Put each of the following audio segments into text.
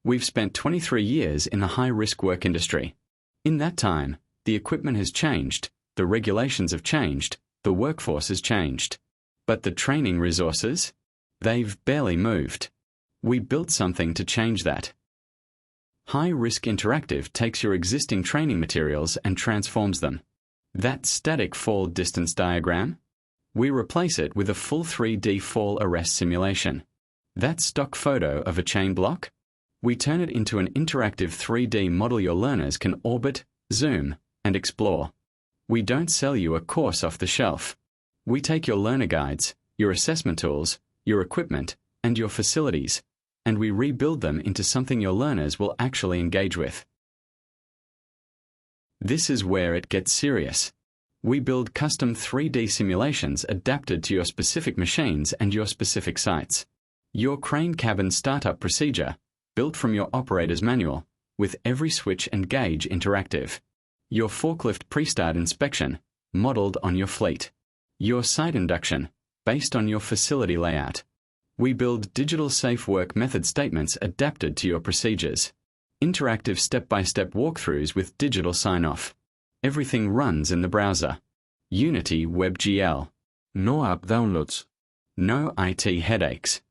We've spent 23 years in the high-risk work industry. In that time, the equipment has changed, the regulations have changed, the workforce has changed. But the training resources? They've barely moved. We built something to change that. High-risk interactive takes your existing training materials and transforms them. That static fall distance diagram? We replace it with a full 3D fall arrest simulation. That stock photo of a chain block? We turn it into an interactive 3D model your learners can orbit, zoom, and explore. We don't sell you a course off the shelf. We take your learner guides, your assessment tools, your equipment, and your facilities, and we rebuild them into something your learners will actually engage with. This is where it gets serious. We build custom 3D simulations adapted to your specific machines and your specific sites. Your crane cabin startup procedure, built from your operator's manual, with every switch and gauge interactive. Your forklift pre-start inspection, modeled on your fleet. Your site induction, based on your facility layout. We build digital safe work method statements adapted to your procedures. Interactive step-by-step walkthroughs with digital sign-off. Everything runs in the browser. Unity WebGL. No app downloads. No IT headaches.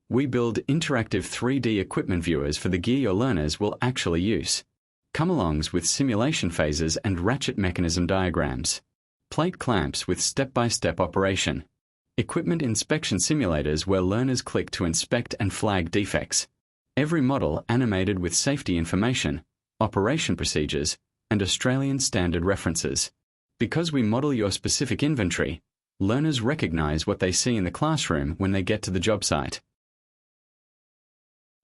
We build interactive 3D equipment viewers for the gear your learners will actually use. Come-alongs with simulation phases and ratchet mechanism diagrams. Plate clamps with step-by-step operation. Equipment inspection simulators where learners click to inspect and flag defects. Every model animated with safety information, operation procedures, and Australian standard references. Because we model your specific inventory, learners recognize what they see in the classroom when they get to the job site.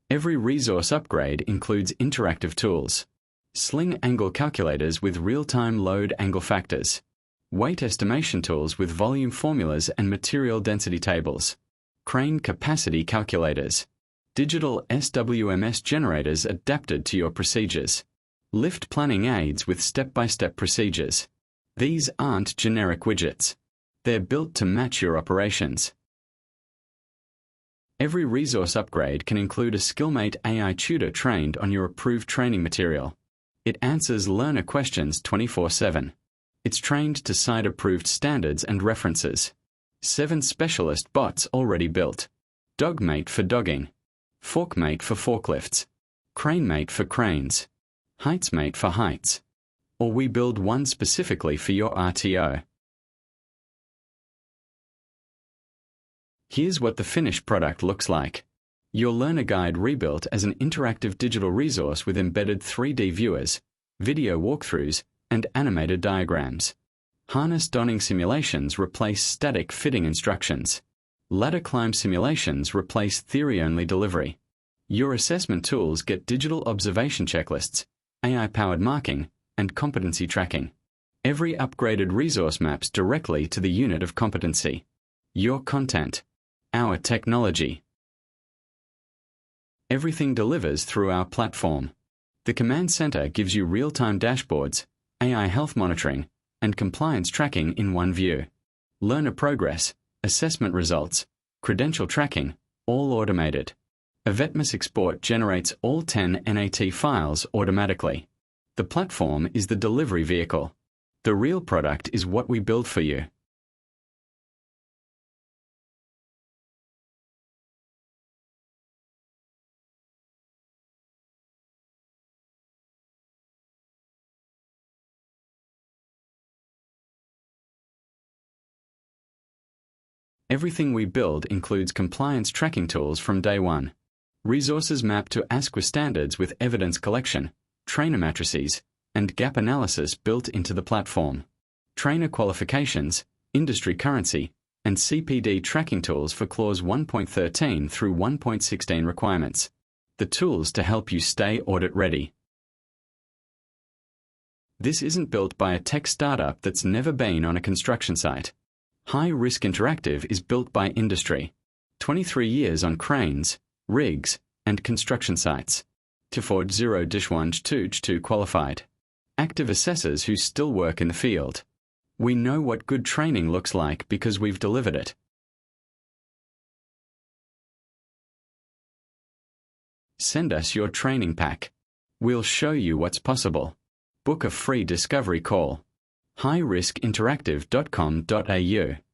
Every resource upgrade includes interactive tools. Sling angle calculators with real-time load angle factors. Weight estimation tools with volume formulas and material density tables. Crane capacity calculators. Digital SWMS generators adapted to your procedures. Lift planning aids with step-by-step procedures. These aren't generic widgets. They're built to match your operations. Every resource upgrade can include a SkillMate AI tutor trained on your approved training material. It answers learner questions 24/7. It's trained to site-approved standards and references. 7 specialist bots already built. DogMate for dogging. ForkMate for forklifts. CraneMate for cranes. HeightsMate for heights. Or we build one specifically for your RTO. Here's what the finished product looks like. Your learner guide rebuilt as an interactive digital resource with embedded 3D viewers, video walkthroughs, and animated diagrams. Harness donning simulations replace static fitting instructions. Ladder climb simulations replace theory-only delivery. Your assessment tools get digital observation checklists, AI-powered marking, and competency tracking. Every upgraded resource maps directly to the unit of competency. Your content. Our technology. Everything delivers through our platform. The Command Center gives you real-time dashboards, AI health monitoring, and compliance tracking in one view. Learner progress, assessment results, credential tracking, all automated. AVETMISS Export generates all 10 NAT files automatically. The platform is the delivery vehicle. The real product is what we build for you. Everything we build includes compliance tracking tools from day one. Resources map to ASQA standards with evidence collection, trainer matrices, and gap analysis built into the platform. Trainer qualifications, industry currency, and CPD tracking tools for Clause 1.13 through 1.16 requirements. The tools to help you stay audit ready. This isn't built by a tech startup that's never been on a construction site. High-risk interactive is built by industry. 23 years on cranes, rigs, and construction sites. Tiford 0-1-2 qualified. Active assessors who still work in the field. We know what good training looks like because we've delivered it. Send us your training pack. We'll show you what's possible. Book a free discovery call. highriskinteractive.com.au